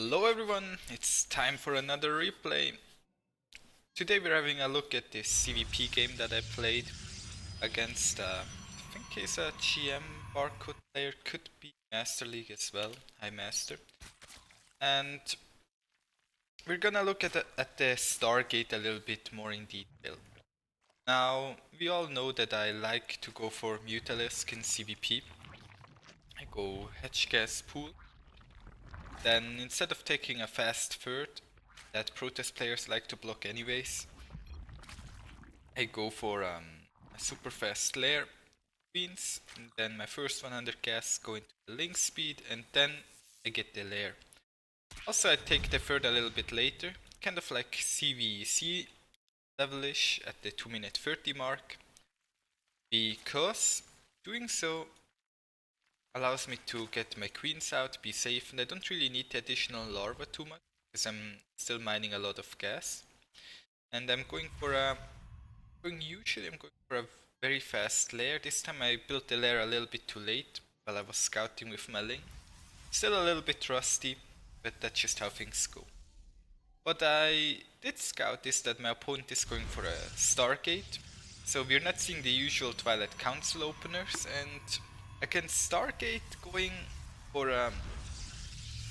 Hello everyone, it's time for another replay. Today we're having a look at this ZvP game that I played against, I think he's a GM barcode player, could be Master League as well, High Master. And we're gonna look at the Stargate a little bit more in detail. Now, we all know that I like to go for Hydralisk in ZvP. I go Hedge Gas Pool. Then instead of taking a fast third that protest players like to block anyways, I go for a super fast lair queens, and then my first 100 gas go into the link speed, and then I get the lair. Also I take the third a little bit later, kind of like CVC levelish at the 2-minute 30 mark, because doing so allows me to get my queens out, be safe, and I don't really need the additional larva too much, because I'm still mining a lot of gas. And I'm going for a very fast lair. This time I built the lair a little bit too late while I was scouting with my link. Still a little bit rusty, but that's just how things go. What I did scout is that my opponent is going for a Stargate, so we're not seeing the usual Twilight Council openers, and against Stargate going for a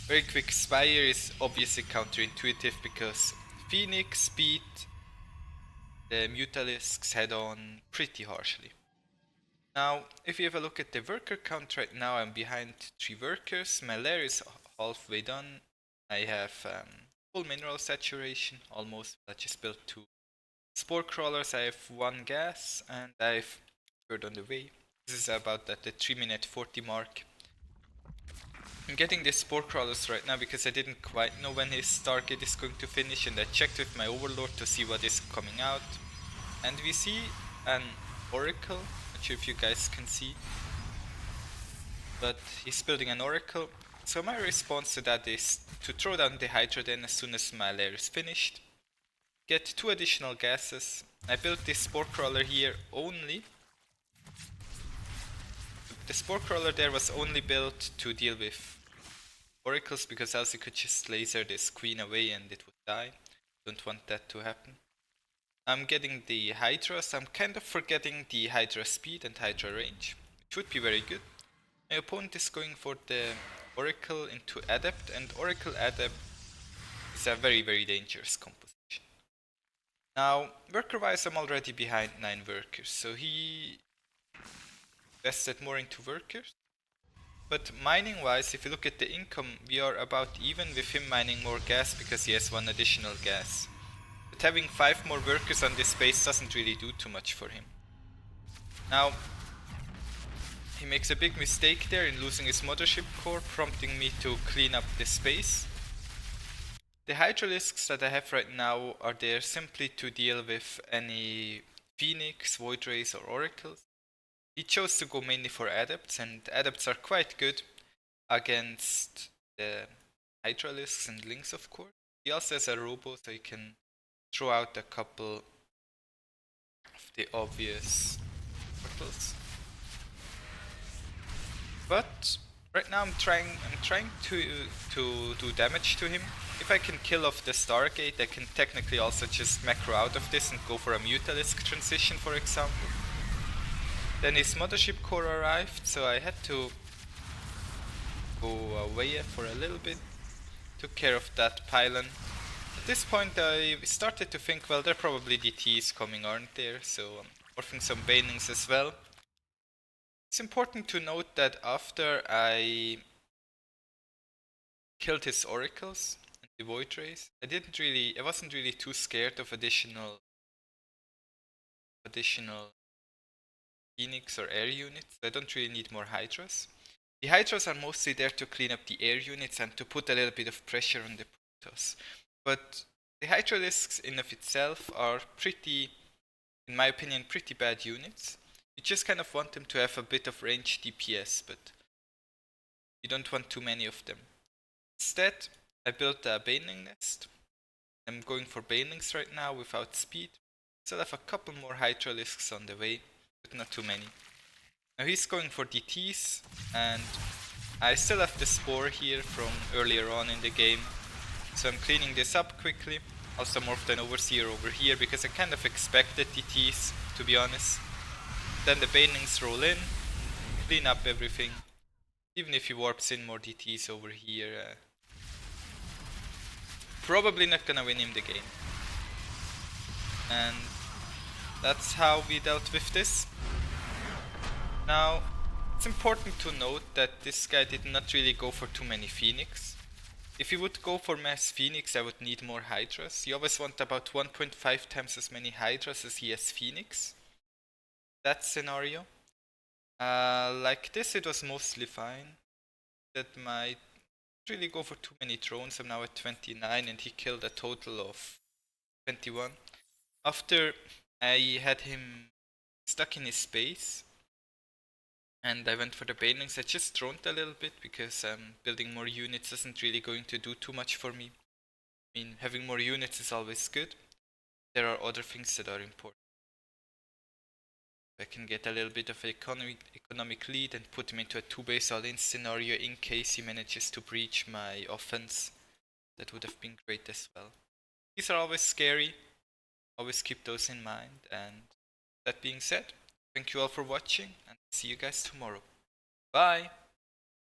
very quick Spire is obviously counterintuitive because Phoenix beat the Mutalisks head on pretty harshly. Now, if you have a look at the worker count right now, I'm behind 3 workers, my lair is halfway done, I have full mineral saturation, almost. I just built 2 spore crawlers, I have 1 gas, and I have third on the way. This is about at the 3-minute 40 mark. I'm getting the spore crawlers right now because I didn't quite know when his Stargate is going to finish, and I checked with my overlord to see what is coming out. And we see an oracle, not sure if you guys can see, but he's building an oracle. So my response to that is to throw down the Hydra then as soon as my lair is finished. Get 2 additional gases. I built this spore crawler here only. The spore crawler there was only built to deal with oracles because else you could just laser this queen away and it would die. Don't want that to happen. I'm getting the Hydras. I'm kind of forgetting the Hydra speed and Hydra range, which would be very good. My opponent is going for the Oracle into Adept, and Oracle Adept is a very dangerous composition. Now, worker-wise I'm already behind 9 workers, so he invested more into workers. But mining-wise, if you look at the income, we are about even with him mining more gas because he has 1 additional gas. But having 5 more workers on this base doesn't really do too much for him. Now, he makes a big mistake there in losing his mothership core, prompting me to clean up this space. The Hydralisks that I have right now are there simply to deal with any Phoenix, Void Rays or Oracles. He chose to go mainly for Adepts, and Adepts are quite good against the Hydralisks and Links of course. He also has a Robo, so he can throw out a couple of the obvious portals. But right now I'm trying to do damage to him. If I can kill off the Stargate, I can technically also just macro out of this and go for a Mutalisk transition, for example. Then his mothership core arrived, so I had to go away for a little bit. Took care of that pylon. At this point I started to think, well, there are probably DTs coming, aren't there? So I'm morphing some banelings as well. It's important to note that after I killed his oracles and the void rays, I wasn't really too scared of additional Phoenix or air units. I don't really need more Hydras. The Hydras are mostly there to clean up the air units and to put a little bit of pressure on the Protoss. But the Hydralisks in of itself are in my opinion, pretty bad units. You just kind of want them to have a bit of range DPS, but you don't want too many of them. Instead, I built a Baneling nest. I'm going for Banelings right now without speed. Still have a couple more Hydralisks on the way, but not too many. Now he's going for DTs, and I still have the Spore here from earlier on in the game. So I'm cleaning this up quickly. Also morphed an overseer over here because I kind of expected DTs, to be honest. Then the banelings roll in, clean up everything. Even if he warps in more DTs over here, probably not gonna win him the game. And that's how we dealt with this. Now, it's important to note that this guy did not really go for too many Phoenix. If he would go for mass Phoenix, I would need more Hydras. You always want about 1.5 times as many Hydras as he has Phoenix. That scenario. Like this, it was mostly fine. That might really go for too many drones. I'm now at 29 and he killed a total of 21. After I had him stuck in his space and I went for the banelings, I just droned a little bit because building more units isn't really going to do too much for me. I mean, having more units is always good. There are other things that are important. I can get a little bit of economic lead and put him into a 2-base all-in scenario in case he manages to breach my offense. That would have been great as well. These are always scary. Always keep those in mind. And that being said, thank you all for watching and see you guys tomorrow. Bye!